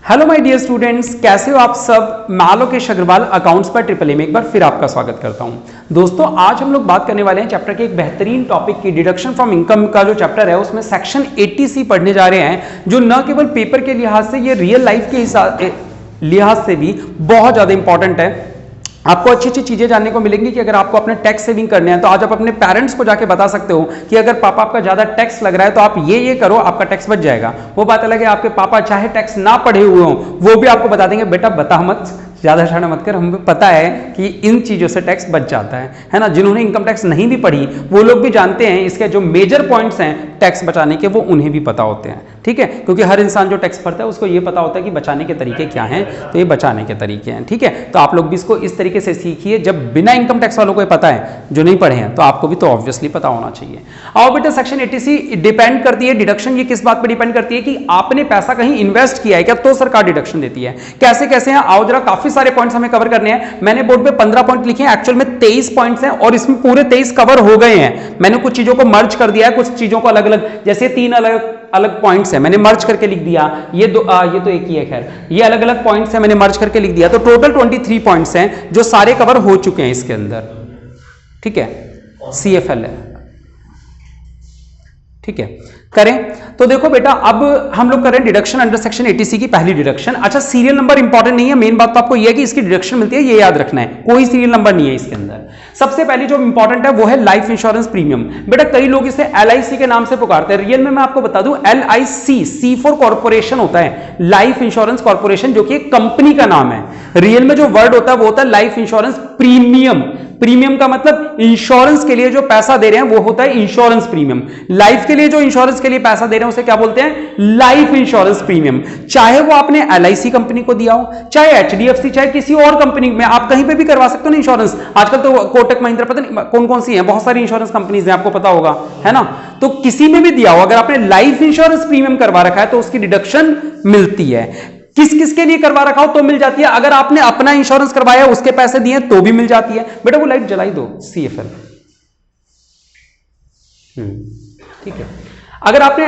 Hello my dear students, कैसे हो आप सब। मैं आलोकेश अग्रवाल अकाउंट्स पर ट्रिपल ए में एक बार फिर आपका स्वागत करता हूं। दोस्तों, आज हम लोग बात करने वाले हैं चैप्टर के एक बेहतरीन टॉपिक की, डिडक्शन फ्रॉम इनकम का जो चैप्टर है उसमें सेक्शन 80C पढ़ने जा रहे हैं, जो न केवल पेपर के लिहाज से, ये रियल लाइफ के लिहाज से भी बहुत ज्यादा इंपॉर्टेंट है। आपको अच्छी अच्छी चीजें जानने को मिलेंगी कि अगर आपको अपने टैक्स सेविंग करने हैं तो आज आप अपने पेरेंट्स को जाके बता सकते हो कि अगर पापा आपका ज्यादा टैक्स लग रहा है तो आप ये करो, आपका टैक्स बच जाएगा। वो बात अलग है, आपके पापा चाहे टैक्स ना पढ़े हुए हो वो भी आपको बता देंगे, बेटा बता मत, ज्यादा शाना मत कर, हमें पता है कि इन चीजों से टैक्स बच जाता है ना। जिन्होंने इनकम टैक्स नहीं भी पढ़ी वो लोग भी जानते हैं इसके जो मेजर पॉइंट्स हैं टैक्स बचाने के, वो उन्हें भी पता होते हैं। ठीक है, क्योंकि हर इंसान जो टैक्स भरता है उसको ये पता होता है कि बचाने के तरीके क्या हैं, तो ये बचाने के तरीके हैं। ठीक है, तो आप लोग भी इसको इस तरीके से सीखिए। जब बिना इनकम टैक्स वालों को पता है, जो नहीं पढ़े हैं, तो आपको भी तो ऑब्वियसली पता होना चाहिए। आओ बेटा, सेक्शन 80C डिपेंड करती है डिडक्शन, ये किस बात पर डिपेंड करती है कि आपने पैसा कहीं इन्वेस्ट किया है क्या, तो सरकार डिडक्शन देती है। कैसे कैसे हैं, आओ जरा, काफी सारे पॉइंट्स हमें कवर करने हैं। मैंने बोर्ड पे 15 पॉइंट लिखे हैं, एक्चुअल में 23 पॉइंट्स हैं और इसमें पूरे 23 कवर हो गए हैं। मैंने कुछ चीजों को मर्ज कर दिया है, कुछ चीजों को अलग अलग, जैसे 3 अलग अलग पॉइंट्स हैं, मैंने मर्ज करके लिख दिया। ये तो एक ही है, खैर ये अलग अलग पॉइंट्स हैं, मैंने मर्ज करके लिख दिया। तो टोटल 23 पॉइंट्स हैं जो सारे कवर हो चुके हैं इसके अंदर। ठीक है, CFL है। ठीक है, करें तो देखो बेटा, अब हम लोग करें डिडक्शन अंडर सेक्शन 80C की पहली डिडक्शन। अच्छा, सीरियल नंबर इंपॉर्टेंट नहीं है, मेन बात तो आपको यह है कि इसकी डिडक्शन मिलती है, ये याद रखना है, कोई सीरियल नंबर नहीं है इसके अंदर। सबसे पहले जो इंपॉर्टेंट है वो है लाइफ इंश्योरेंस प्रीमियम। बेटा कई लोग इसे LIC के नाम से पुकारते हैं, रियल में मैं आपको बता दूं LIC, C फॉर कॉर्पोरेशन होता है, लाइफ इंश्योरेंस कॉर्पोरेशन, जो कि एक कंपनी का नाम है। रियल में जो वर्ड होता है वो होता है लाइफ इंश्योरेंस प्रीमियम। प्रीमियम का मतलब इंश्योरेंस के लिए जो पैसा दे रहे हैं वो होता है इंश्योरेंस प्रीमियम। लाइफ के लिए जो इंश्योरेंस के लिए पैसा दे रहे हैं उसे क्या बोलते हैं, लाइफ इंश्योरेंस प्रीमियम। चाहे वो आपने LIC कंपनी को दिया हो, चाहे HDFC, चाहे किसी और कंपनी में, आप कहीं पे भी करवा सकते हो ना इंश्योरेंस। आजकल तो कोटक महिंद्रा, पता नहीं कौन कौन सी है, बहुत सारी इंश्योरेंस कंपनीज हैं, आपको पता होगा, है ना। तो किसी में भी दिया हो, अगर आपने लाइफ इंश्योरेंस प्रीमियम करवा रखा है तो उसकी डिडक्शन मिलती है। किस किस के लिए करवा रखा हो तो मिल जाती है, अगर आपने अपना इंश्योरेंस करवाया उसके पैसे दिए तो भी मिल जाती है। बेटा वो लाइट जलाई दो, CFL। ठीक है, अगर आपने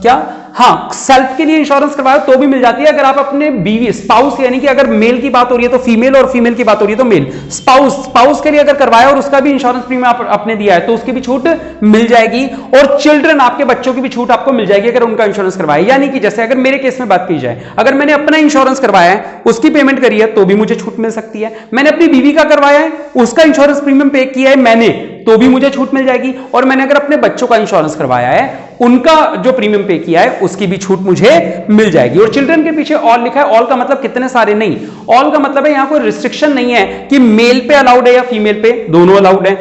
क्या, हाँ, सेल्फ के लिए इंश्योरेंस करवाया तो भी मिल जाती है। अगर आप अपने बीवी, स्पाउस, यानी कि अगर मेल की बात हो रही है तो फीमेल और फीमेल की बात हो रही है तो मेल, स्पाउस के लिए अगर करवाया और उसका भी इंश्योरेंस प्रीमियम आपने दिया है तो उसकी भी छूट मिल जाएगी। और चिल्ड्रन, आपके बच्चों की भी छूट आपको मिल जाएगी अगर उनका इंश्योरेंस करवाया। यानी कि जैसे अगर मेरे केस में बात की जाए, अगर मैंने अपना इंश्योरेंस करवाया है, उसकी पेमेंट करी है तो भी मुझे छूट मिल सकती है। मैंने अपनी बीवी का करवाया है, उसका इंश्योरेंस प्रीमियम पे किया है मैंने, तो भी मुझे छूट मिल जाएगी। और मैंने अगर अपने बच्चों का इंश्योरेंस करवाया है, उनका जो प्रीमियम पे किया है उसकी भी छूट मुझे मिल जाएगी। और चिल्ड्रन के पीछे ऑल लिखा है, ऑल का मतलब कितने सारे नहीं, ऑल का मतलब है यहां कोई रिस्ट्रिक्शन नहीं है कि मेल पे अलाउड है या फीमेल पे, दोनों अलाउड है।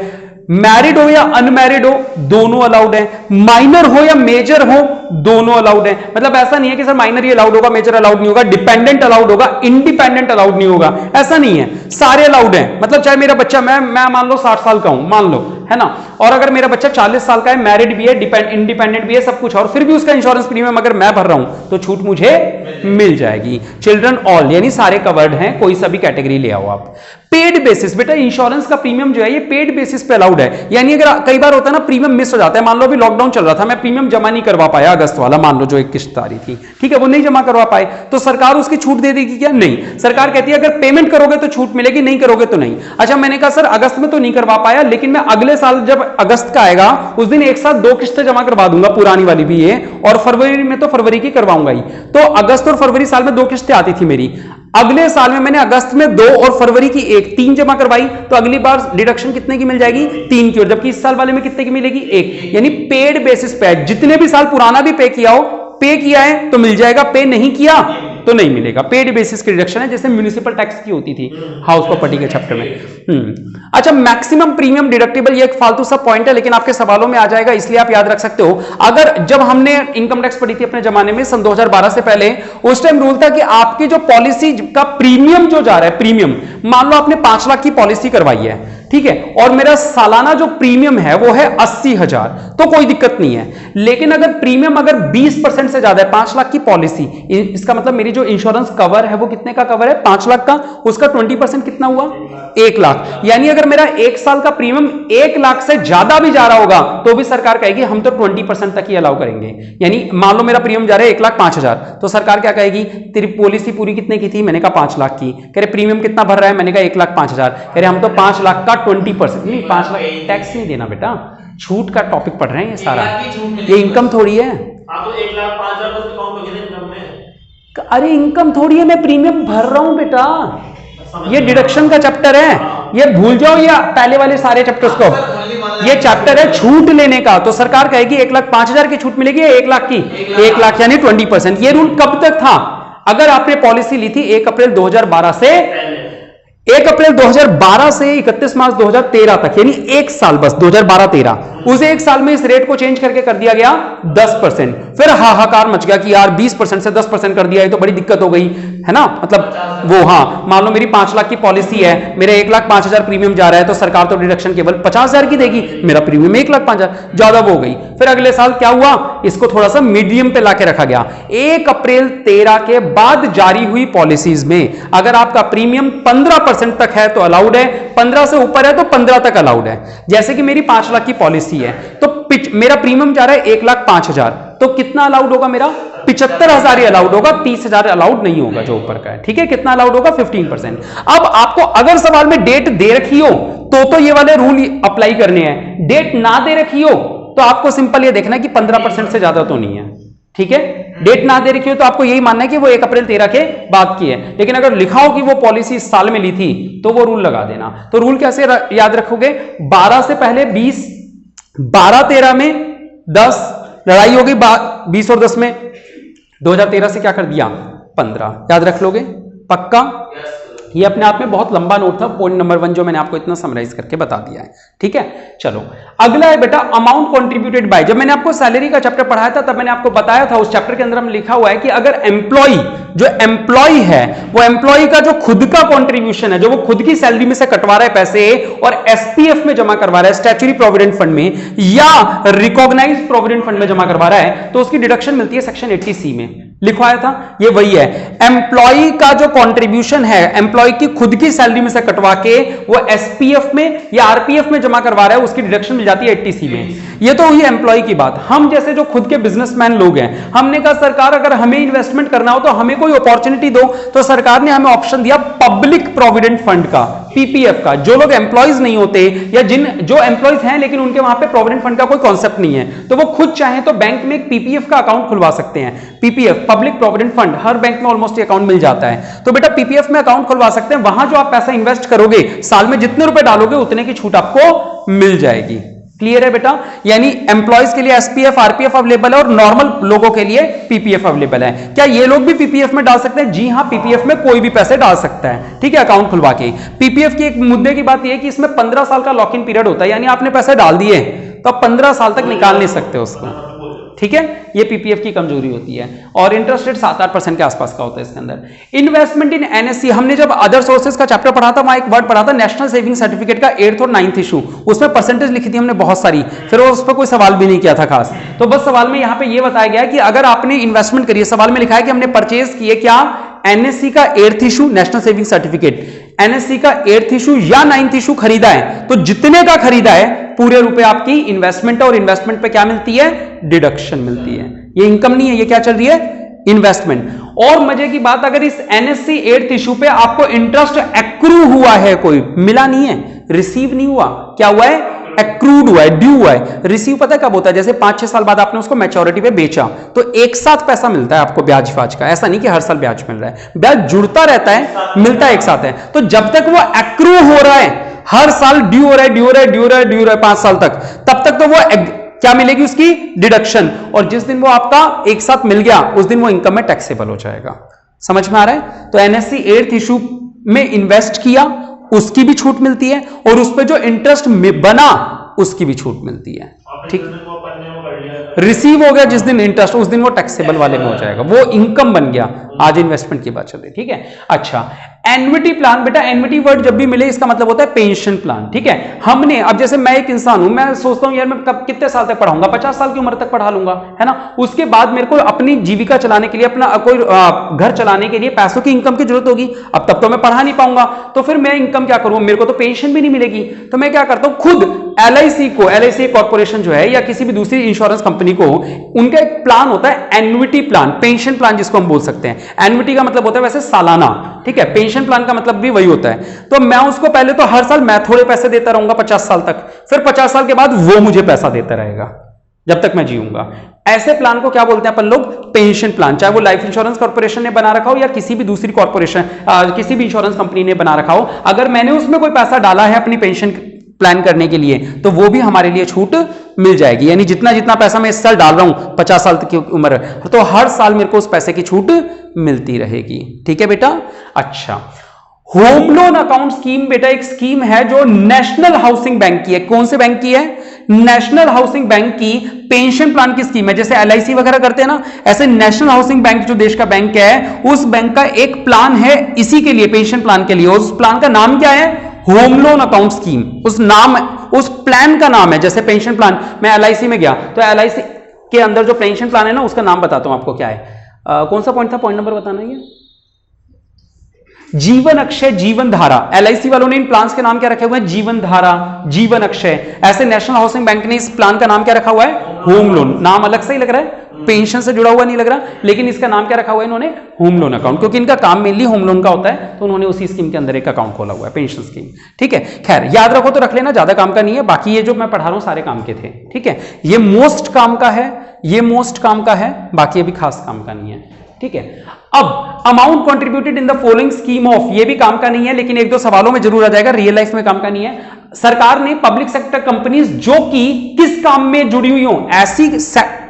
मैरिड हो या अनमैरिड हो, दोनों अलाउड है। माइनर हो या मेजर हो, दोनों अलाउड है। मतलब ऐसा नहीं है कि सर माइनर ही अलाउड होगा, मेजर अलाउड नहीं होगा, डिपेंडेंट अलाउड होगा, इंडिपेंडेंट अलाउड नहीं होगा, ऐसा नहीं है, सारे अलाउड है। मतलब चाहे मेरा बच्चा, मैं मान लो 60 साल का हूं, मान लो, है ना, और अगर मेरा बच्चा 40 साल का है, मैरिड भी है, इंडिपेंडेंट भी है, सब कुछ, और फिर भी उसका इंश्योरेंस प्रीमियम अगर मैं भर रहा हूं तो छूट मुझे मिल जाएगी। चिल्ड्रन ऑल, यानी सारे कवर्ड हैं, कोई सा भी कैटेगरी ले आओ आप। पेड बेसिस, बेटा इंश्योरेंस का प्रीमियम जो है ये पेड बेसिस पे अलाउड है। यानी अगर कई बार होता है ना प्रीमियम मिस हो जाता है, मान लो अभी लॉकडाउन चल रहा था, मैं प्रीमियम जमा नहीं करवा पाया अगस्त वाला, मान लो जो एक किस्त आ रही थी, ठीक है, वो नहीं जमा करवा पाए, तो सरकार उसकी छूट दे देगी क्या, नहीं। सरकार कहती है अगर पेमेंट करोगे तो छूट मिलेगी, नहीं करोगे तो नहीं। अच्छा, मैंने कहा सर अगस्त में तो नहीं करवा पाया, लेकिन मैं अगले साल जब अगस्त का आएगा उस दिन एक साथ 2 किस्तें जमा करवा दूंगा, पुरानी वाली भी ये, और फरवरी में तो फरवरी की करवाऊंगा ही। तो अगस्त और फरवरी साल में 2 किस्तें आती थी मेरी, अगले साल में मैंने अगस्त में 2 और फरवरी की 1, 3 जमा करवाई, तो अगली बार डिडक्शन कितने की मिल जाएगी, 3 की, और जबकि इस साल वाले में कितने की मिलेगी, 1। यानी पेड बेसिस पे, जितने भी साल पुराना भी पे किया हो, पे किया है तो मिल जाएगा, पे नहीं किया तो नहीं मिलेगा। पेड बेसिस की डिडक्शन है, जैसे म्युनिसिपल टैक्स की होती थी हाउस प्रॉपर्टी के चैप्टर में। अच्छा, मैक्सिमम प्रीमियम डिडक्टेबल, ये एक फालतू सा पॉइंट है लेकिन आपके सवालों में आ जाएगा, इसलिए आप याद रख सकते हो। अगर जब हमने इनकम टैक्स पढ़ी थी अपने जमाने में, सन 2012 से पहले, उस टाइम रूल था कि आपकी जो पॉलिसी का प्रीमियम जो जा रहा है, प्रीमियम, मान लो आपने 5 लाख की पॉलिसी करवाई है, ठीक है, और मेरा सालाना जो प्रीमियम है वो है 80,000, तो कोई दिक्कत नहीं है। लेकिन अगर प्रीमियम अगर 20% से ज्यादा है, 5 लाख की पॉलिसी, इसका मतलब मेरी जो इंश्योरेंस कवर है वो कितने का कवर है, 5 लाख का, उसका 20% कितना हुआ, 1 लाख। यानी अगर मेरा 1 साल का प्रीमियम 1 लाख से ज्यादा भी जा रहा होगा तो भी सरकार कहेगी हम तो 20% तक ही अलाउ करेंगे। यानी मान लो मेरा प्रीमियम जा रहा है 1,05,000, तो सरकार क्या कहेगी, तेरी पॉलिसी पूरी कितने की थी, मैंने कहा 5 लाख की, कह रहे प्रीमियम कितना भर रहा है, मैंने कहा 1,05,000, कह रहे हम तो 5 लाख का 20%, नहीं 5 लाख टैक्स नहीं देना बेटा, छूट का टॉपिक पढ़ रहे हैं ये सारा, ये इनकम थोड़ी है। तो 1,05,000 काउंट हो गया इनकम में। अरे इनकम थोड़ी है, मैं प्रीमियम भर रहा हूं बेटा, ये डिडक्शन का चैप्टर है, ये भूल जाओ या पहले वाले सारे चैप्टर्स को, ये चैप्टर है छूट लेने का। तो सरकार कहेगी 1,05,000 की छूट मिलेगी, 1 लाख की, 1 लाख यानी 20%। ये रूल कब तक था, अगर आपने पॉलिसी ली थी 1 अप्रैल 2012 से 1 अप्रैल 2012 से 31 मार्च 2013 तक, यानी 1 साल बस, 2012-13, उस 1 साल में इस रेट को चेंज करके कर दिया गया 10%। फिर हाहाकार मच गया कि यार 20% से 10% कर दिया, ये तो बड़ी दिक्कत हो गई है ना, मतलब वो, हाँ मान लो मेरी 5 लाख की पॉलिसी है, मेरे 1,05,000 प्रीमियम जा रहा है, तो सरकार तो डिडक्शन केवल 50,000 की देगी, मेरा प्रीमियम 1,05,000 ज्यादा वो हो गई। फिर अगले साल क्या हुआ, इसको थोड़ा सा मीडियम पे लाके रखा गया। 1 अप्रैल 13 के बाद जारी हुई पॉलिसीज में अगर आपका प्रीमियम 15% तक है तो अलाउड है, 15 से ऊपर है तो 15 तक अलाउड है। जैसे कि मेरी 5 लाख की पॉलिसी है, तो मेरा प्रीमियम जा रहा है 1,05,000, तो कितना अलाउड होगा, मेरा 75,000 ही अलाउड होगा, 30,000 अलाउड नहीं होगा जो ऊपर का है, ठीक है। कितना अलाउड होगा, 15%। अब आपको अगर सवाल में डेट दे रखी हो तो ये वाले रूल अप्लाई करने हैं, डेट ना दे रखी हो तो आपको सिंपल ये देखना है कि 15% से ज्यादा तो नहीं है, ठीक है। डेट ना दे रखी हो तो आपको यही मानना है कि वो 1 अप्रैल 13 के बाद की है, लेकिन अगर लिखा हो कि वो पॉलिसी इस साल में ली थी तो वो रूल लगा देना। तो रूल कैसे याद रखोगे, 12 से पहले 20, 12-13 में 10, लड़ाई होगी 20 और 10 में, 2013 से क्या कर दिया 15, याद रख लोगे पक्का। ये अपने आप में बहुत लंबा नोट था, पॉइंट नंबर 1 जो मैंने आपको इतना समराइज करके बता दिया है, ठीक है। चलो अगला है बेटा अमाउंट कंट्रीब्यूटेड बाय। जब मैंने आपको सैलरी का चैप्टर पढ़ाया था तब मैंने आपको बताया था, उस चैप्टर के अंदर हम लिखा हुआ है कि अगर एम्प्लॉय, जो एम्प्लॉय है वो एम्प्लॉय का जो खुद का कंट्रीब्यूशन है, जो वो खुद की सैलरी में से कटवा रहा है पैसे और एसपीएफ में जमा करवा रहा है, स्टैट्यूटरी प्रोविडेंट फंड में या रिकॉग्नाइज्ड प्रोविडेंट फंड में जमा करवा रहा है, तो उसकी डिडक्शन मिलती है सेक्शन 80C में, लिखवाया था, ये वही है। एम्प्लॉय का जो कंट्रीब्यूशन है, एम्प्लॉय की खुद की सैलरी में से कटवा के वो एसपीएफ में या आरपीएफ में जमा करवा रहा है, उसकी डिडक्शन मिल जाती है 80C में। ये तो हुई एम्प्लॉय की बात। हम जैसे जो खुद के बिजनेसमैन लोग हैं, हमने कहा सरकार अगर हमें इन्वेस्टमेंट करना हो तो हमें कोई अपॉर्चुनिटी दो, तो सरकार ने हमें ऑप्शन दिया पब्लिक प्रोविडेंट फंड का, पीपीएफ का। जो लोग एम्प्लॉयज नहीं होते या जो एम्प्लॉयज हैं लेकिन उनके वहां पे प्रोविडेंट फंड का कोई कॉन्सेप्ट नहीं है, तो वो खुद चाहे तो बैंक में एक पीपीएफ का अकाउंट खुलवा सकते हैं। पीपीएफ, पब्लिक प्रोविडेंट फंड, हर बैंक में ऑलमोस्ट अकाउंट मिल जाता है, तो बेटा पीपीएफ में अकाउंट खुलवा सकते हैं। वहां जो आप पैसा इन्वेस्ट करोगे, साल में जितने रुपए डालोगे उतने की छूट आपको मिल जाएगी। क्लियर है बेटा, यानी एम्प्लॉयज के लिए एसपीएफ आरपीएफ अवेलेबल है और नॉर्मल लोगों के लिए पीपीएफ अवेलेबल है। क्या ये लोग भी पीपीएफ में डाल सकते हैं? जी हां, पीपीएफ में कोई भी पैसे डाल सकता है, ठीक है, अकाउंट खुलवा के। पीपीएफ की एक मुद्दे की बात यह है कि इसमें 15 साल का लॉक इन पीरियड होता है, यानी आपने पैसे डाल दिए तो आप 15 साल तक निकाल नहीं सकते उसको, ठीक है। ये पीपीएफ की कमजोरी होती है और इंटरेस्ट रेट 7-8% के आसपास का होता है इसके अंदर। इन्वेस्टमेंट इन एनएससी, हमने जब अदर सोर्सेज का चैप्टर पढ़ा था वहां एक वर्ड पढ़ा था नेशनल सेविंग सर्टिफिकेट का 8th और 9th इशू, उसमें परसेंटेज लिखी थी हमने बहुत सारी, फिर उस पर कोई सवाल भी नहीं किया था खास। तो बस सवाल में यहां पे ये बताया गया कि अगर आपने इन्वेस्टमेंट करी है, सवाल में लिखा है कि हमने परचेज किए क्या, एनएससी का 8th issue national saving certificate, NSC का 8th इशू या 9th इशू खरीदा है, तो जितने का खरीदा है पूरे रुपए आपकी इन्वेस्टमेंट है और इन्वेस्टमेंट पे क्या मिलती है, डिडक्शन मिलती है। ये इनकम नहीं है, ये क्या चल रही है, इन्वेस्टमेंट। और मजे की बात, अगर इस एनएससी 8th इशू पे आपको इंटरेस्ट एक्रू हुआ है, कोई मिला नहीं है, रिसीव नहीं हुआ, क्या हुआ है, एक्रूड हुआ है, ड्यू हुआ है। रिसीव पता है कब होता है, जैसे 5-6 साल बाद आपने उसको मैच्योरिटी पे बेचा तो एक साथ पैसा मिलता है आपको ब्याज फाज का, ऐसा नहीं कि हर साल ब्याज मिल रहा है, ब्याज जुड़ता रहता है, मिलता है एक साथ है। तो जब तक वो एक्रू हो रहा है, हर साल ड्यू हो रहा है, ड्यू हो रहा है, ड्यू हो रहा है, ड्यू हो रहा है 5 साल तक, तब तक तो वो क्या मिलेगी, उसकी डिडक्शन। और जिस दिन वो आपका एक साथ मिल गया उस दिन वो इनकम में टैक्सेबल हो जाएगा। समझ में आ रहा है? तो एनएससी 8th इशू में इन्वेस्ट किया उसकी भी छूट मिलती है और उस पर जो इंटरेस्ट बना उसकी भी छूट मिलती है, ठीक। रिसीव हो गया जिस दिन इंटरेस्ट, उस दिन वो टैक्सेबल वाले में हो जाएगा, वो इनकम बन गया, आज इन्वेस्टमेंट की बात चल रही है, ठीक है। अच्छा, एन्युटी प्लान, बेटा एन्युटी वर्ड जब भी मिले इसका मतलब होता है पेंशन प्लान, ठीक है। हमने अब जैसे मैं एक इंसान हूं, मैं सोचता हूं यार मैं कब कितने साल तक पढ़ाऊंगा, 50 साल की उम्र तक पढ़ा लूंगा, है ना। उसके बाद मेरे को अपनी जीविका चलाने के लिए, अपना कोई घर चलाने के लिए पैसों की इनकम की जरूरत होगी। अब तब तो मैं पढ़ा नहीं पाऊंगा, तो फिर मैं इनकम क्या करूं, मेरे को तो पेंशन भी नहीं मिलेगी। तो मैं क्या करता हूं, खुद LIC को, LIC कॉर्पोरेशन जो है या किसी भी दूसरी इंश्योरेंस कंपनी को, उनका एक प्लान होता है एन्युटी प्लान, पेंशन प्लान जिसको हम बोल सकते हैं। एन्युटी का मतलब होता है वैसे सालाना, ठीक है। पेंशन प्लान का मतलब भी वही होता है। तो मैं उसको पहले तो हर साल मैं थोड़े पैसे देता रहूंगा 50 साल तक, फिर 50 साल के बाद वो मुझे पैसा देता रहेगा जब तक मैं जीऊंगा। ऐसे प्लान को क्या बोलते हैं अपन लोग, पेंशन प्लान। चाहे वो लाइफ इंश्योरेंस कॉर्पोरेशन ने बना रखा हो या किसी भी दूसरी कॉर्पोरेशन, किसी भी इंश्योरेंस कंपनी ने बना रखा हो, अगर मैंने उसमें कोई पैसा डाला है अपनी पेंशन प्लान करने के लिए, तो वो भी हमारे लिए छूट मिल जाएगी। यानी जितना जितना पैसा मैं इस साल डाल रहा हूं 50 साल तक की उम्र, तो हर साल मेरे को उस पैसे की छूट मिलती रहेगी, ठीक है बेटा। अच्छा, होम लोन अकाउंट स्कीम बेटा एक स्कीम है जो नेशनल हाउसिंग बैंक की है। कौन से बैंक की है, नेशनल हाउसिंग बैंक की पेंशन प्लान की स्कीम है। जैसे LIC वगैरह करते हैं ना, ऐसे नेशनल हाउसिंग बैंक जो देश का बैंक है, उस बैंक का एक प्लान है इसी के लिए, पेंशन प्लान के लिए। उस प्लान का नाम क्या है, होम लोन अकाउंट स्कीम। उस प्लान का नाम है, जैसे पेंशन प्लान, मैं LIC में गया तो LIC के अंदर जो पेंशन प्लान है ना, उसका नाम बताता हूं आपको क्या है। कौन सा पॉइंट था, पॉइंट नंबर बताना है, जीवन अक्षय, जीवन धारा। LIC वालों ने इन प्लान्स के नाम क्या रखे हुए हैं, जीवन धारा, जीवन अक्षय। ऐसे नेशनल हाउसिंग बैंक ने इस प्लान का नाम क्या रखा हुआ है, होम लोन। नाम अलग से ही लग रहा है, पेंशन से जुड़ा हुआ नहीं लग रहा, लेकिन इसका नाम क्या रखा हुआ है इन्होंने, होम लोन अकाउंट, क्योंकि इनका काम मेनली होम लोन का होता है, तो उन्होंने उसी स्कीम के अंदर एक अकाउंट खोला हुआ है, पेंशन स्कीम, ठीक है। खैर याद रखो तो रख लेना, ज्यादा काम का नहीं है। बाकी ये जो मैं पढ़ा रहा हूं सारे काम के थे, ठीक है। ये मोस्ट काम का है, ये मोस्ट काम का है, बाकी अभी खास काम का नहीं है, ठीक है। अब amount contributed in the following scheme of, ये भी काम का नहीं है, लेकिन एक दो सवालों में जरूर आ जाएगा, रियल लाइफ में काम का नहीं है। सरकार ने पब्लिक सेक्टर कंपनीज जो कि किस काम में जुड़ी हुई हो, ऐसी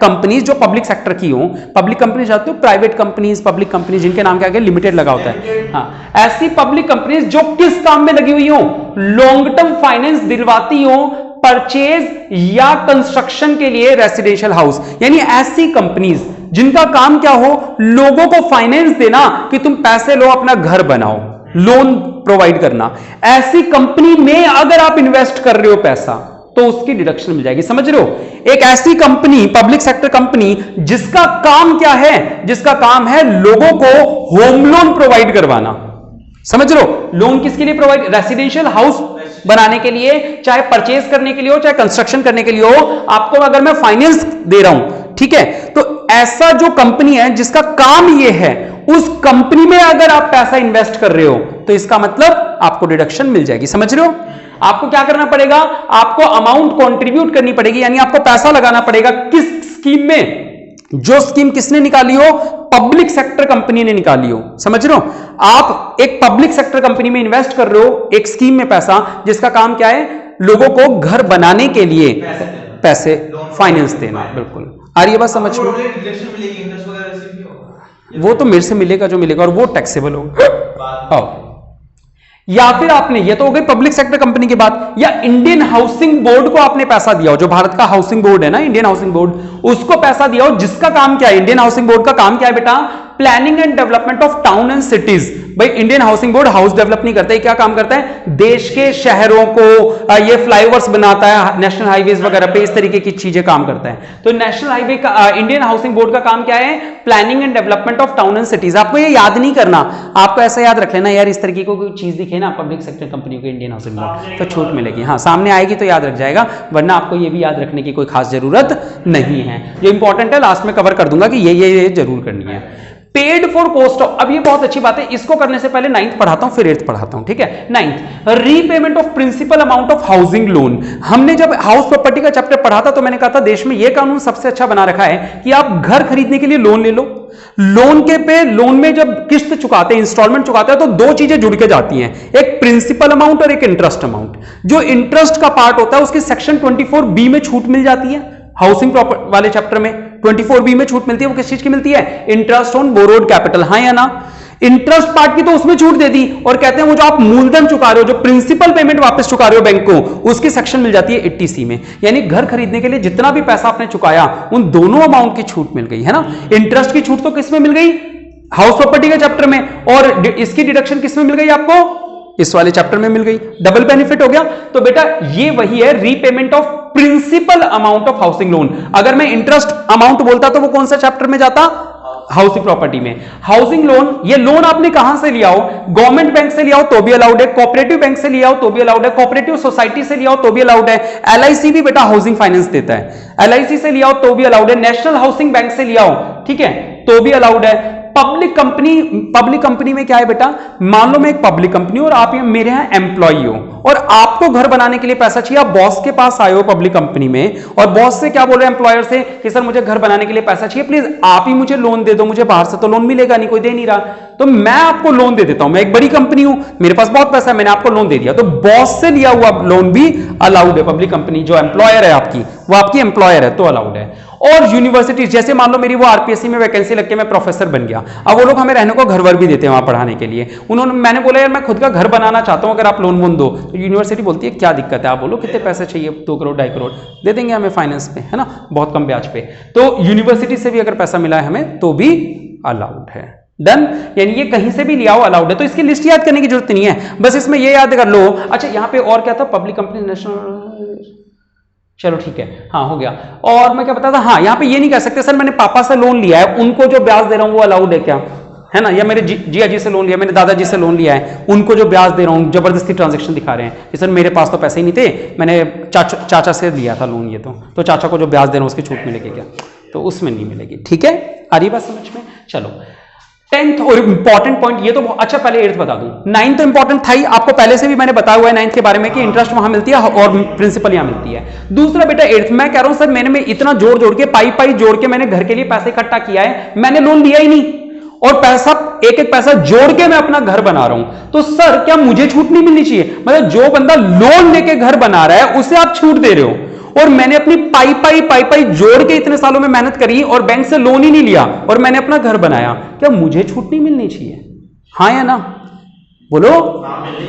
कंपनीज जो पब्लिक सेक्टर की हो, पब्लिक कंपनीज आते हो, प्राइवेट कंपनीज, पब्लिक कंपनीज जिनके नाम के आगे लिमिटेड लगा होता है, हाँ, ऐसी पब्लिक कंपनीज जो किस काम में लगी हुई हो, लॉन्ग टर्म फाइनेंस दिलवाती हो, परचेज या कंस्ट्रक्शन के लिए रेसिडेंशियल हाउस। यानी ऐसी कंपनीज जिनका काम क्या हो, लोगों को फाइनेंस देना कि तुम पैसे लो अपना घर बनाओ, लोन प्रोवाइड करना। ऐसी कंपनी में अगर आप इन्वेस्ट कर रहे हो पैसा, तो उसकी डिडक्शन मिल जाएगी, समझ रहे हो। एक ऐसी कंपनी, पब्लिक सेक्टर कंपनी, जिसका काम क्या है, जिसका काम है लोगों को होम लोन प्रोवाइड करवाना, समझ रहे हो। लोन किसके लिए प्रोवाइड, रेसिडेंशियल हाउस बनाने के लिए, चाहे परचेज करने के लिए हो, चाहे कंस्ट्रक्शन करने के लिए हो, आपको अगर मैं फाइनेंस दे रहा हूं, ठीक है। तो ऐसा जो कंपनी है जिसका काम ये है, उस कंपनी में अगर आप पैसा इन्वेस्ट कर रहे हो, तो इसका मतलब आपको डिडक्शन मिल जाएगी, समझ रहे हो। आपको क्या करना पड़ेगा, आपको अमाउंट कंट्रीब्यूट करनी पड़ेगी, यानी आपको पैसा लगाना पड़ेगा किस स्कीम में, जो स्कीम किसने निकाली हो, पब्लिक सेक्टर कंपनी ने निकाली हो, समझ रहे हो। आप एक पब्लिक सेक्टर कंपनी में इन्वेस्ट कर रहे हो, एक स्कीम में पैसा, जिसका काम क्या है, लोगों को घर बनाने के लिए पैसे फाइनेंस देना। बिल्कुल आ रही है बात समझ में। वो तो मेरे से मिलेगा जो मिलेगा, और वो टैक्सेबल होगा। या फिर आपने, ये तो हो गई पब्लिक सेक्टर कंपनी की बात, या इंडियन हाउसिंग बोर्ड को आपने पैसा दिया हो, जो भारत का हाउसिंग बोर्ड है ना, इंडियन हाउसिंग बोर्ड, उसको पैसा दिया हो, जिसका काम क्या है, इंडियन हाउसिंग बोर्ड का काम क्या है बेटा, planning and development of town and cities. भाई Indian housing board house develop नहीं करता है, क्या काम करता है, देश के शहरों को ये फ्लाईओवर्स बनाता है, नेशनल हाईवेज वगैरह पे, इस तरीके की चीजें काम करता है। तो नेशनल हाईवे का, इंडियन हाउसिंग बोर्ड का काम क्या है, planning and development of town and cities. आपको ये याद नहीं करना, आपको ऐसा याद रख लेना, यार इस तरीके को कोई चीज दिखे ना पब्लिक सेक्टर कंपनी को, इंडियन हाउसिंग बोर्ड, तो छूट मिलेगी। हाँ, सामने आएगी तो याद रख जाएगा, वरना आपको ये भी याद रखने की कोई खास जरूरत नहीं है। जो इंपॉर्टेंट है लास्ट में कवर कर दूंगा कि ये जरूर करनी है। पेड फॉर कॉस्ट ऑफ, अब ये बहुत अच्छी बात है, इसको करने से पहले 9th पढ़ाता हूं, फिर 8th पढ़ाता हूं, ठीक है। 9th, repayment of principal amount of housing loan. हमने जब हाउस प्रॉपर्टी का चैप्टर पढ़ा था, तो मैंने कहा था देश में यह कानून सबसे अच्छा बना रखा है कि आप घर खरीदने के लिए लोन ले लो, लोन में जब किस्त चुकाते हैं, इंस्टॉलमेंट चुकाते हैं, तो दो चीजें जुड़ के जाती हैं, एक प्रिंसिपल अमाउंट और एक इंटरेस्ट अमाउंट। जो इंटरेस्ट का पार्ट होता है उसकी सेक्शन 24B में छूट मिल जाती है, हाउसिंग प्रॉपर्टी वाले चैप्टर में 24B में छूट मिलती है। वो किस चीज की मिलती है, इंटरेस्ट ऑन बोरोड कैपिटल, हाँ या ना। इंटरेस्ट पार्ट की तो उसमें छूट दे दी, और कहते हैं वो जो आप मूलधन चुका रहे हो, जो प्रिंसिपल पेमेंट वापस चुका रहे हो बैंक को, उसकी सेक्शन मिल जाती है 80C में। यानी घर खरीदने के लिए जितना भी पैसा आपने चुकाया, उन दोनों अमाउंट की छूट मिल गई है ना। इंटरेस्ट की छूट तो किस में मिल गई, हाउस प्रॉपर्टी के चैप्टर में, और इसकी डिडक्शन किसमें मिल गई आपको? इस वाले चैप्टर में मिल गई। डबल बेनिफिट हो गया। तो बेटा ये वही है, repayment of principal amount of housing loan. अगर मैं इंटरेस्ट अमाउंट बोलता तो वो कौन सा चैप्टर में जाता? हाउसिंग प्रॉपर्टी में। हाउसिंग लोन, ये लोन आपने कहां से लिया हो? गवर्नमेंट बैंक से लिया हो तो भी अलाउड है, कोऑपरेटिव बैंक से लिया हो तो भी अलाउड है, कोऑपरेटिव सोसाइटी से लिया हो तो भी अलाउड है, एलआईसी भी बेटा हाउसिंग फाइनेंस देता है, एलआईसी से लिया हो तो भी अलाउड है, नेशनल हाउसिंग बैंक से लिया हो, ठीक है, तो भी अलाउड है। पब्लिक कंपनी में क्या है बेटा? मान लो मैं एक पब्लिक कंपनी और आप मेरे यहां एम्प्लॉई हो और आपको घर बनाने के लिए पैसा चाहिए, आप बॉस के पास आए हो पब्लिक कंपनी में और बॉस से क्या बोल रहे हैं एम्प्लॉयर से कि सर मुझे घर बनाने के लिए पैसा चाहिए, प्लीज आप ही मुझे लोन दे दो, मुझे बाहर से तो लोन मिलेगा नहीं, कोई दे नहीं रहा, तो मैं आपको लोन दे देता हूं, मैं एक बड़ी कंपनी हूं, मेरे पास बहुत पैसा है, मैंने आपको लोन दे दिया, तो बॉस से लिया हुआ लोन भी अलाउड है। पब्लिक कंपनी जो एम्प्लॉयर है आपकी, वो आपकी एम्प्लॉयर है तो अलाउड है। और यूनिवर्सिटी, जैसे मान लो मेरी वो आरपीएससी में वैकेंसी लग के मैं प्रोफेसर बन गया, अब वो लोग हमें रहने को घर वर भी देते हैं वहां पढ़ाने के लिए, मैंने बोला यार मैं खुद का घर बनाना चाहता हूं, अगर आप लोन वोन दो, तो यूनिवर्सिटी बोलती है क्या दिक्कत है, आप बोलो कितने पैसे चाहिए, 2 करोड़ 2.5 करोड़ दे देंगे हमें फाइनेंस पे, है ना, बहुत कम ब्याज पे। तो यूनिवर्सिटी से भी अगर पैसा मिला है हमें तो भी अलाउड है। डन, यानी ये कहीं से भी लिया हो अलाउड है। तो इसकी लिस्ट याद करने की जरूरत नहीं है, बस इसमें ये याद कर लो। अच्छा यहां पे और क्या था? पब्लिक कंपनी, नेशनल, चलो ठीक है, हाँ हो गया। और मैं क्या बता था, हाँ यहां पे ये नहीं कह सकते सर मैंने पापा से लोन लिया है, उनको जो ब्याज दे रहा हूं वो अलाउड है क्या, है ना, या मेरे जिया जी से लोन लिया, मैंने दादाजी से लोन लिया है, उनको जो ब्याज दे रहा हूं जबरदस्ती ट्रांजैक्शन दिखा रहे हैं कि सर मेरे पास तो पैसे ही नहीं थे, मैंने चाचा से लिया था लोन, ये तो चाचा को जो ब्याज दे रहा हूं उसकी छूट मिलेगी क्या? तो उसमें नहीं मिलेगी। ठीक है, आ रही बात समझ में? चलो 10th और इंपॉर्टेंट पॉइंट ये तो अच्छा, पहले 8th बता दूं। 9th तो इंपॉर्टेंट था ही, आपको पहले से भी मैंने बताया हुआ है 9th के बारे में कि इंटरेस्ट वहां मिलती है और प्रिंसिपल यहां मिलती है। दूसरा बेटा 8th, मैं कह रहा हूं सर मैंने इतना जोड़ के पाई जोड़ के मैंने घर के लिए पैसे इकट्ठा किया है, मैंने लोन लिया ही नहीं और पैसा एक पैसा जोड़ के मैं अपना घर बना रहा हूं, तो सर क्या मुझे छूट नहीं मिलनी चाहिए? मतलब जो बंदा लोन लेके घर बना रहा है उसे आप छूट दे रहे हो, और मैंने अपनी पाई जोड़ के इतने सालों में मेहनत करी और बैंक से लोन ही नहीं लिया और मैंने अपना घर बनाया, क्या मुझे छूट नहीं मिलनी चाहिए? हाँ या ना? बोलो,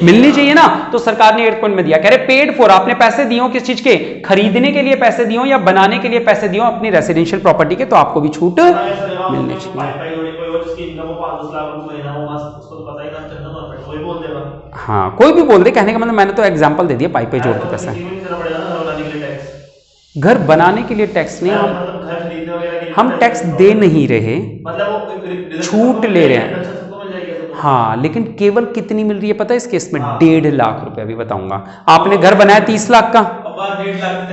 मिलनी चाहिए ना। तो सरकार ने 8 पॉइंट में दिया, कह रहे पेड फॉर, आपने पैसे दिए हो किस चीज के? खरीदने के लिए पैसे दिए हो या बनाने के लिए पैसे दिए हो अपनी रेसिडेंशियल प्रॉपर्टी के, तो आपको भी छूट मिलनी चाहिए। हाँ कोई भी बोल दे, कहने का मतलब मैंने तो एग्जांपल दे दिया, पाई जोड़ के पैसा। घर बनाने के लिए टैक्स नहीं, हम टैक्स दे नहीं रहे, मतलब छूट ले रहे हैं। हाँ लेकिन केवल कितनी मिल रही है पता है इस केस में? 1.5 लाख रुपए। अभी बताऊंगा। आपने घर बनाया 30 लाख का,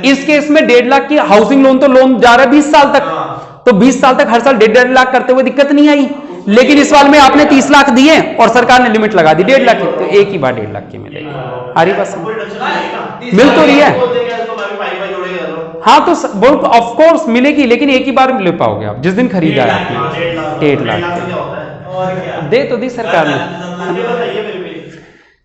इस केस में 1.5 लाख की हाउसिंग लोन, तो लोन जा रहा है 20 साल तक, तो 20 साल तक हर साल 1.5 लाख करते हुए दिक्कत नहीं आई। लेकिन इस साल में आपने 30 लाख दिए और सरकार ने लिमिट लगा दी 1.5 लाख की, तो एक ही बार 1.5 लाख की मिलेगी। हरी बस मिल तो रही है। हाँ तो ऑफ कोर्स मिलेगी, लेकिन एक ही बार मिल पाओगे आप जिस दिन खरीदा है आपने 1.5 लाख दे तो दी सरकार ने।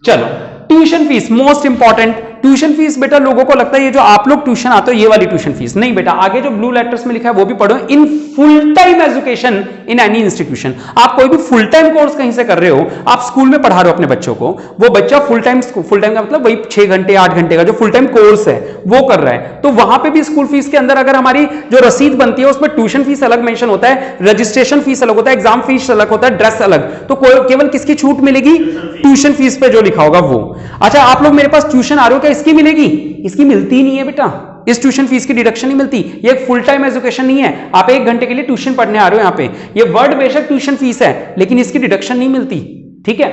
चलो tuition fees most important. Tuition fees बेटा लोगों को लगता है ये जो आप लोग ट्यूशन आते हो ये वाली ट्यूशन फीस नहीं बेटा, आगे जो ब्लू लेटर्स में लिखा है वो भी पढ़ो। In full time education in any institution, आप कोई भी फुल टाइम कोर्स कहीं से कर रहे हो, आप स्कूल में पढ़ा रहे हो अपने बच्चों को, वो बच्चा फुल टाइम का मतलब वही 6 घंटे 8 घंटे का जो फुल टाइम कोर्स है वो कर रहा है, तो वहां पे भी स्कूल फीस के अंदर अगर हमारी जो रसीद बनती है उसमें ट्यूशन फीस अलग मेंशन होता है, रजिस्ट्रेशन फीस अलग होता है, एग्जाम फीस अलग होता है, ड्रेस अलग, तो केवल किसकी छूट मिलेगी? ट्यूशन फीस पे जो लिखा होगा वो। अच्छा आप लोग मेरे पास ट्यूशन आ रहे हो, क्या इसकी मिलेगी? इसकी मिलती ही नहीं है बेटा, इस ट्यूशन फीस की डिडक्शन नहीं मिलती। ये एक फुल टाइम एजुकेशन नहीं है, आप 1 घंटे के लिए ट्यूशन पढ़ने आ रहे हो यहाँ पे, ये वर्ड बेशक ट्यूशन फीस है लेकिन इसकी डिडक्शन नहीं मिलती। ठीक है,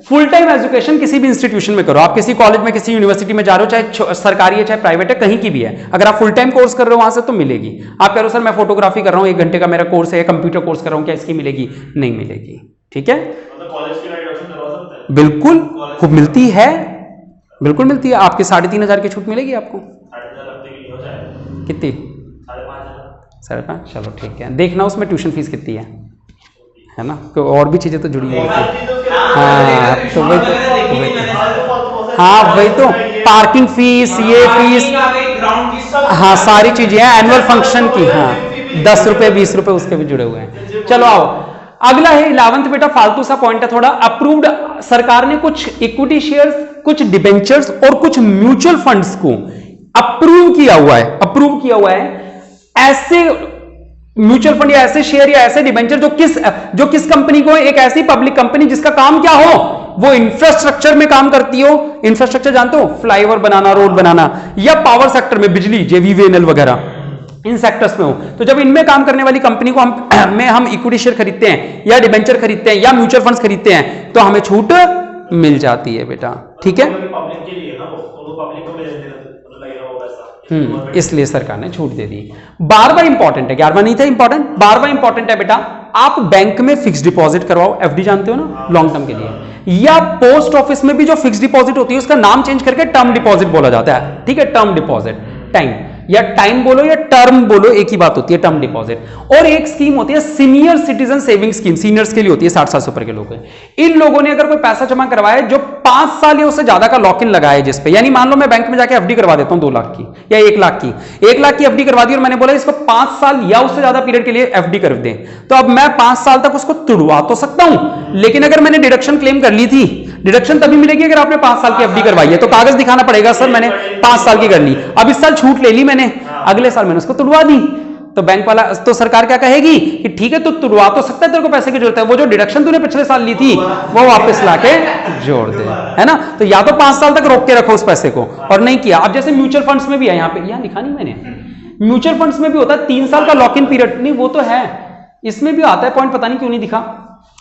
फुल टाइम एजुकेशन किसी भी इंस्टीट्यूशन में करो, आप किसी कॉलेज में किसी यूनिवर्सिटी में जा रहे हो, चाहे सरकारी है चाहे प्राइवेट है, कहीं की भी है, अगर आप फुल टाइम कोर्स कर रहे हो वहां से तो मिलेगी। आप कह रहे हो सर मैं फोटोग्राफी कर रहा हूं 1 घंटे का मेरा कोर्स है, कंप्यूटर कोर्स कर रहा हूं, क्या इसकी मिलेगी? नहीं मिलेगी। ठीक है, बिल्कुल खूब मिलती है, बिल्कुल मिलती है। आपके 3,500 की छूट मिलेगी आपको। कितनी? 5.5। चलो ठीक है, देखना उसमें ट्यूशन फीस कितनी है ना, तो और भी चीजें तो जुड़ी हुई होती है। हाँ तो वही तो, हाँ वही तो, पार्किंग फीस, ये फीस, हाँ सारी चीजें हैं एनुअल फंक्शन की, हाँ 10 रुपए 20 रुपए उसके भी जुड़े हुए हैं। चलो आओ अगला है 11th बेटा, फालतू सा पॉइंट है थोड़ा। अप्रूव्ड, सरकार ने कुछ इक्विटी शेयर्स, कुछ डिबेंचर्स और कुछ म्यूचुअल फंड्स को अप्रूव किया हुआ है, ऐसे म्यूचुअल फंड या ऐसे शेयर या ऐसे डिबेंचर जो किस कंपनी को, एक ऐसी पब्लिक कंपनी जिसका काम क्या हो, वो इंफ्रास्ट्रक्चर में काम करती हो। इंफ्रास्ट्रक्चर जानते हो, फ्लाईओवर बनाना, रोड बनाना, या पावर सेक्टर में बिजली, जेवीवीएनएल वगैरह, इन सेक्टर्स में हो। तो जब इनमें काम करने वाली कंपनी को हम इक्विटी शेयर खरीदते हैं या डिबेंचर खरीदते हैं या म्यूचुअल फंड्स खरीदते हैं तो हमें छूट मिल जाती है बेटा, ठीक है। पब्लिक के लिए ना, वो पब्लिक को लगेगा वो पैसा, इसलिए सरकार ने छूट दे दी। 12वां इंपॉर्टेंट है, 11वां नहीं था इंपॉर्टेंट, 12वां इंपॉर्टेंट है बेटा, आप बैंक में फिक्स डिपॉजिट करवाओ, एफडी जानते हो ना, लॉन्ग टर्म के लिए, या पोस्ट ऑफिस में भी जो फिक्स डिपॉजिट होती है उसका नाम चेंज करके टर्म डिपॉजिट बोला जाता है, ठीक है, टर्म डिपॉजिट, टाइम या टाइम बोलो या टर्म बोलो, एक ही बात होती है, टर्म डिपॉजिट। और एक स्कीम होती है senior citizen saving scheme, seniors के लिए होती है, 60 साल से ऊपर के लोग हैं। इन लोगों ने अगर कोई पैसा जमा करवाया जो 5 साल या उससे ज्यादा का लॉक इन लगाया है जिसपे, यानी मान लो मैं बैंक में जाके एफडी करवा देता हूं 2 लाख की या 1 लाख की, 1 लाख की एफडी करवा दी और मैंने बोला इसको 5 साल या उससे ज्यादा पीरियड के लिए एफडी कर दें, तो अब मैं 5 साल तक उसको तुड़वा तो सकता हूं, लेकिन अगर मैंने डिडक्शन क्लेम कर ली थी, डिडक्शन तभी मिलेगी अगर आपने 5 साल की एफडी करवाई है, तो कागज दिखाना पड़ेगा, सर मैंने 5 साल की कर ली, अब इस साल छूट ले ली मैंने, अगले साल मैंने उसको तुड़वा दी, तो बैंक वाला, तो सरकार क्या कहेगी कि ठीक है, तू तुड़वा तो सकता है, तेरे को पैसे की जरूरत है, वो जो डिडक्शन तूने पिछले साल ली थी वो वापस लाके जोड़ दे, है ना। तो या तो 5 साल तक रोक के रखो उस पैसे को, और नहीं किया। अब जैसे म्यूचुअल फंड्स में भी है, यहाँ पे यहाँ लिखा नहीं मैंने, म्यूचुअल फंड्स में भी होता है 3 साल का लॉक इन पीरियड, नहीं वो तो है, इसमें भी आता है पॉइंट, पता नहीं क्यों नहीं दिखा।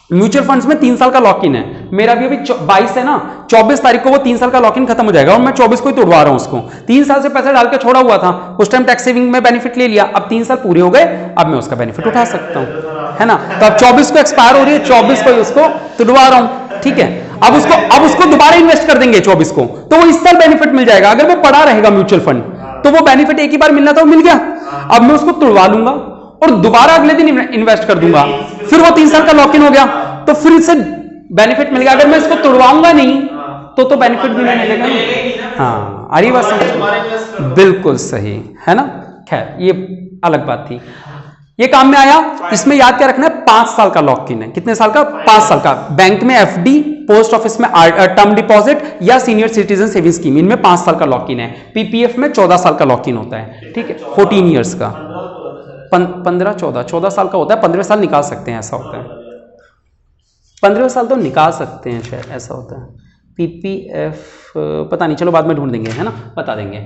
म्यूचुअल फंड्स में 3 साल का लॉक इन है, मेरा भी अभी 22 है ना, 24 तारीख को वो 3 साल का लॉक इन खत्म हो जाएगा और मैं 24 को ही तोड़वा रहा हूं उसको। 3 साल से पैसा डाल के छोड़ा हुआ था, उस टाइम टैक्स सेविंग में बेनिफिट ले लिया, अब 3 साल पूरे हो गए, अब मैं उसका बेनिफिट उठा सकता हूं, है ना। तो अब 24 को एक्सपायर हो रही है, 24 को उसको तुड़वा रहा हूं, ठीक है। अब उसको दोबारा इन्वेस्ट कर देंगे 24 को, तो वो इस साल बेनिफिट मिल जाएगा। अगर वो पड़ा रहेगा म्यूचुअल फंड तो वो बेनिफिट एक ही बार मिलना था, वो मिल गया। अब मैं उसको तुड़वा लूंगा और दोबारा अगले दिन इन्वेस्ट कर दूंगा, फिर वो 3 साल का लॉक इन हो गया, तो फिर इससे बेनिफिट मिल गया। अगर मैं इसको तुड़वाऊंगा नहीं तो बेनिफिट भी नहीं मिलेगा। हाँ, अरे बात समझ, बिल्कुल सही है ना। खैर ये अलग बात थी, ये काम में आया। इसमें याद क्या रखना है, 5 साल का लॉक इन है। कितने साल का? 5 साल का। बैंक में एफडी, पोस्ट ऑफिस में टर्म डिपॉजिट या सीनियर सिटीजन सेविंग स्कीम, इनमें 5 साल का लॉक इन है। पीपीएफ में 14 साल का लॉक इन होता है, ठीक है, 14 ईयर्स का। 14 साल का होता है, 15 साल निकाल सकते हैं, ऐसा होता है। 15 साल तो निकाल सकते हैं शायद, ऐसा होता है। पीपीएफ पता नहीं, चलो बाद में ढूंढ देंगे, है ना, बता देंगे,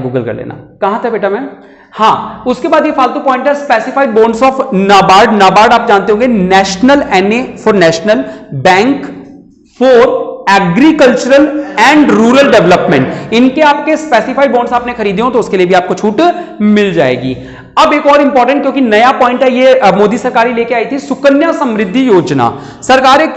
गूगल कर लेना। कहाँ था बेटा मैं? हाँ, उसके बाद ये फालतू पॉइंट है, specified bonds of NABARD. NABARD आप जानते होंगे, national, NA for national, bank for agricultural and rural development. इनके आपके स्पेसिफाइड बॉन्ड्स आपने खरीदे हो तो उसके लिए भी आपको छूट मिल जाएगी। अब एक और इंपॉर्टेंट, क्योंकि नया पॉइंट है ये, मोदी सरकार ही लेके आई थी, सुकन्या समृद्धि योजना। सरकार एक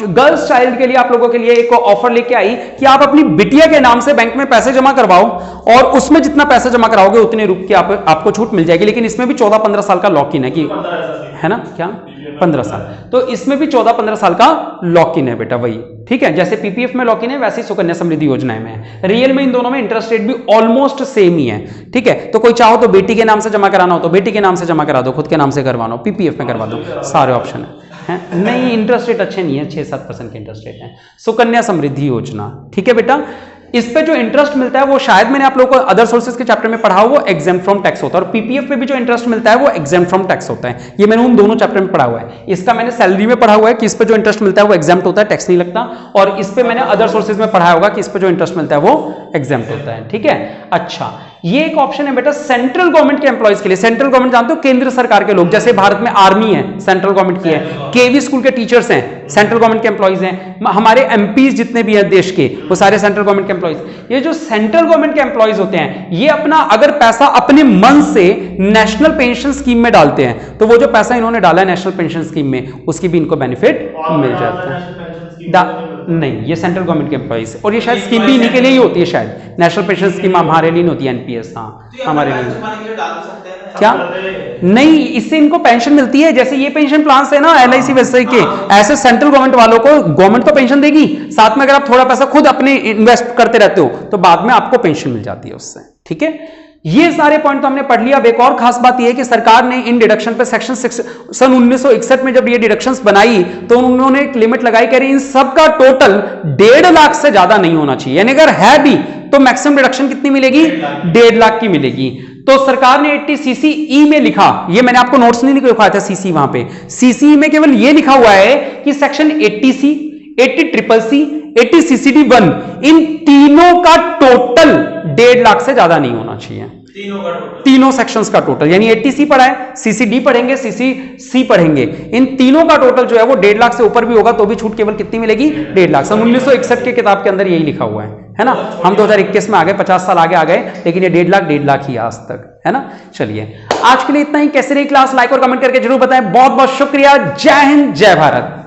गर्ल्स चाइल्ड के लिए, आप लोगों के लिए एक ऑफर लेके आई कि आप अपनी बिटिया के नाम से बैंक में पैसे जमा करवाओ और उसमें जितना पैसा जमा कराओगे उतने रुपए की आपको छूट मिल जाएगी। लेकिन इसमें भी 14-15 साल का लॉक इन है, कि है ना, क्या 15 साल, तो इसमें भी 14-15 साल का लॉक इन है बेटा, वही, ठीक है। जैसे पीपीएफ में लॉक इन है वैसे ही सुकन्या समृद्धि योजना में है। रियल में इन दोनों में इंटरेस्ट रेट भी ऑलमोस्ट सेम ही है, ठीक है। तो कोई चाहो तो बेटी के नाम से जमा कराना हो तो बेटी के नाम से जमा करा दो, खुद के नाम से करवाना हो पीपीएफ में करवा दो, सारे ऑप्शन है। नहीं, इंटरेस्ट रेट अच्छे नहीं है, 6-7% के इंटरेस्ट रेट है सुकन्या समृद्धि योजना, ठीक है बेटा। इस पे जो इंटरेस्ट मिलता है वो शायद मैंने आप लोगों को अदर सोर्सेज के चैप्टर में पढ़ा हो, वो एग्जेम्प्ट फ्रॉम टैक्स होता है। और पीपीएफ पे भी जो इंटरेस्ट मिलता है वो एग्जेम्प्ट फ्रॉम टैक्स होता है। ये मैंने उन दोनों चैप्टर में पढ़ा हुआ है। इसका मैंने सैलरी में पढ़ा हुआ है कि इस पे जो इंटरेस्ट मिलता है वो एग्जेम्प्ट होता है, टैक्स नहीं लगता। और इस पे मैंने अदर सोर्सेज में पढ़ा होगा कि इस पे जो इंटरेस्ट मिलता है वो एग्जेम्प्ट होता है, ठीक है। अच्छा, ये एक ऑप्शन है बेटा सेंट्रल गवर्नमेंट के एम्प्लॉइज के लिए। सेंट्रल गवर्नमेंट जानते हो, केंद्र सरकार के लोग, जैसे भारत में आर्मी है सेंट्रल गवर्नमेंट की है, केवी स्कूल के टीचर्स हैं सेंट्रल गवर्नमेंट के एम्प्लॉइज हैं, हमारे एमपीज जितने भी हैं देश के वो सारे सेंट्रल गवर्नमेंट के एम्प्लॉइज। ये जो सेंट्रल गवर्नमेंट के एम्प्लॉइज होते हैं ये अपना अगर पैसा अपने मन से नेशनल पेंशन स्कीम में डालते हैं तो वो जो पैसा इन्होंने डाला है नेशनल पेंशन स्कीम में उसकी भी इनको बेनिफिट मिल जाता है। नहीं, ये सेंट्रल गवर्नमेंट के एम्प्लॉइज, और ये शायद स्कीम भी इन्हीं के लिए ही होती है शायद। नेशनल पेंशन स्कीम हमारे लिए नहीं होती है, एनपीएस, हाँ हमारे लिए। क्या? नहीं, इससे इनको पेंशन मिलती है, जैसे ये पेंशन प्लान है ना एलआईसी वैसे के, ऐसे सेंट्रल गवर्नमेंट वालों को गवर्नमेंट तो पेंशन देगी, साथ में अगर आप थोड़ा पैसा खुद अपने इन्वेस्ट करते रहते हो तो बाद में आपको पेंशन मिल जाती है उससे, ठीक है। ये सारे पॉइंट तो हमने पढ़ लिया। अब एक और खास बात यह है कि सरकार ने इन डिडक्शन पे सेक्शन सन 1961 में जब ये डिडक्शंस बनाई तो उन्होंने एक लिमिट लगाई, कह रही इन सबका टोटल 1.5 लाख से ज्यादा नहीं होना चाहिए, यानी अगर है भी तो मैक्सिमम डिडक्शन कितनी मिलेगी? 1.5 लाख की मिलेगी। तो सरकार ने 80 CCE में लिखा, ये मैंने आपको नोट्स नहीं लिखवाया था CC वहां पे, CCE में केवल ये लिखा हुआ है कि सेक्शन 80C, 80CCC, 80 CCD1 इन तीनों का टोटल 1.5 लाख से ज्यादा नहीं होना चाहिए। तीनों सेक्शंस का टोटल, यानी 80C पढ़ा है, CCD पढ़ेंगे, CCC पढ़ेंगे, इन तीनों का टोटल जो है वो 1.5 लाख से ऊपर भी होगा तो भी छूट केवल कितनी मिलेगी? 1.5 लाख। सन 1961 के किताब के अंदर यही लिखा हुआ है ना। हम 2021 में आ गए, 50 साल आगे आ गए, लेकिन ये 1.5 लाख ही आज तक, है ना। चलिए आज के लिए इतना ही। कैसे रही क्लास? लाइक और कमेंट करके जरूर बताएं। बहुत बहुत शुक्रिया। जय हिंद, जय भारत।